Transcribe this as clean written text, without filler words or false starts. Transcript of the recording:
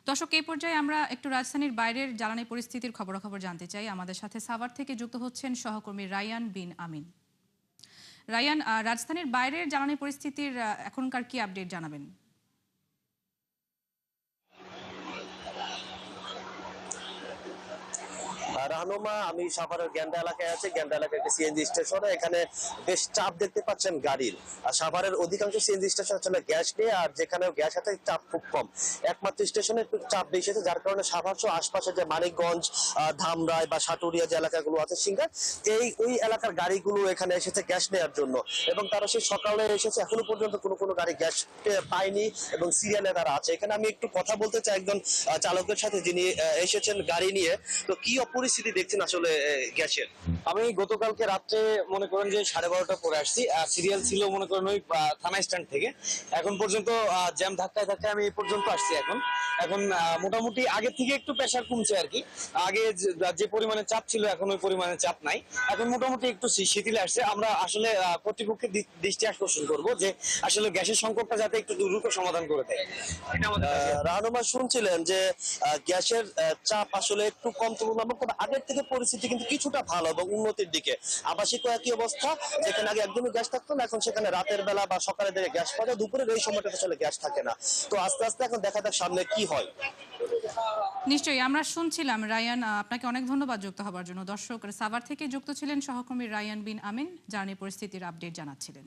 দর্শক, এই পর্যায়ে আমরা একটু রাজধানীর বাইরের জ্বালানি পরিস্থিতির খবরাখবর জানতে চাই। আমাদের সাথে সাভার থেকে যুক্ত হচ্ছেন সহকর্মী রায়ান বিন আমিন। রায়ান, রাজধানীর বাইরের জ্বালানি পরিস্থিতির এখনকার কি আপডেট জানাবেন? রাহনুমা, আমি সাভারের গ্যান্ডা এলাকায় আছি। গ্যান্ডা এলাকায় একটি সিএনজি স্টেশনে এখানে বেশ চাপ দেখতে পাচ্ছেন গাড়ির। আর সাভারের অধিকাংশ সিএনজি স্টেশন চলে গ্যাস নিয়ে, আর যেখানেও গ্যাস আছে চাপ খুব কম। একমাত্র স্টেশনে একটু চাপ বেশি আছে, যার কারণে সাভার সহ আশপাশে যে মানিকগঞ্জ, ধামরাই বা সাটুরিয়া যে এলাকাগুলো আছে সিঙ্গার, ওই এলাকার গাড়িগুলো এখানে এসেছে গ্যাস নেওয়ার জন্য। এবং তারা সেই সকালে এসেছে, এখনো পর্যন্ত কোনো গাড়ি গ্যাস পায়নি এবং সিরিয়ালে তারা আছে। এখানে আমি একটু কথা বলতে চাই একজন চালকের সাথে, যিনি এসেছেন গাড়ি নিয়ে। তো কি পরিস্থিতি দেখছেন আসলে গ্যাসের? আমি গতকালকে রাত্রে মনে করেন যে 12:30 পরে আসছি। সিরিয়াল ছিল মনে করেন ওই থানা স্ট্যান্ড থেকে এখন পর্যন্ত। জ্যাম ধাক্কায় ধাক্কায় আমি এই পর্যন্ত আসছি। এখন এখন মোটামুটি আগের থেকে একটু প্রেশার কমছে আর কি। আগে যে পরিমাণে চাপ ছিল এখন ওই পরিমাণে চাপ নাই। এখন মোটামুটি একটু শিথিলে আসছে। আমরা আসলে কর্তৃপক্ষের দৃষ্টি আকর্ষণ করবো যে আসলে গ্যাসের সংকটটা যাতে একটু দ্রুত সমাধান করে দেয়। রাহনুমা, শুনছিলেন যে গ্যাসের চাপ আসলে একটু কম তুলনামূলক, তবে আগের থেকে পরিস্থিতি কিন্তু কিছুটা ভালো এবং উন্নতির দিকে। আবাসিক একই অবস্থা, যেখানে আগে একদমই গ্যাস থাকতো না, এখন সেখানে রাতের বেলা বা সকালের দিকে গ্যাস পাওয়া যায়, দুপুরের এই সময়টাতে আসলে গ্যাস থাকে না। তো আস্তে আস্তে এখন দেখা যাক সামনে কি হয়। নিশ্চয়ই, আমরা শুনছিলাম রায়ান। আপনাকে অনেক ধন্যবাদ যুক্ত হবার জন্য। দর্শক, সাভার থেকে যুক্ত ছিলেন সহকর্মী রায়ান বিন আমিন, জ্বালানি পরিস্থিতির আপডেট জানাচ্ছিলেন।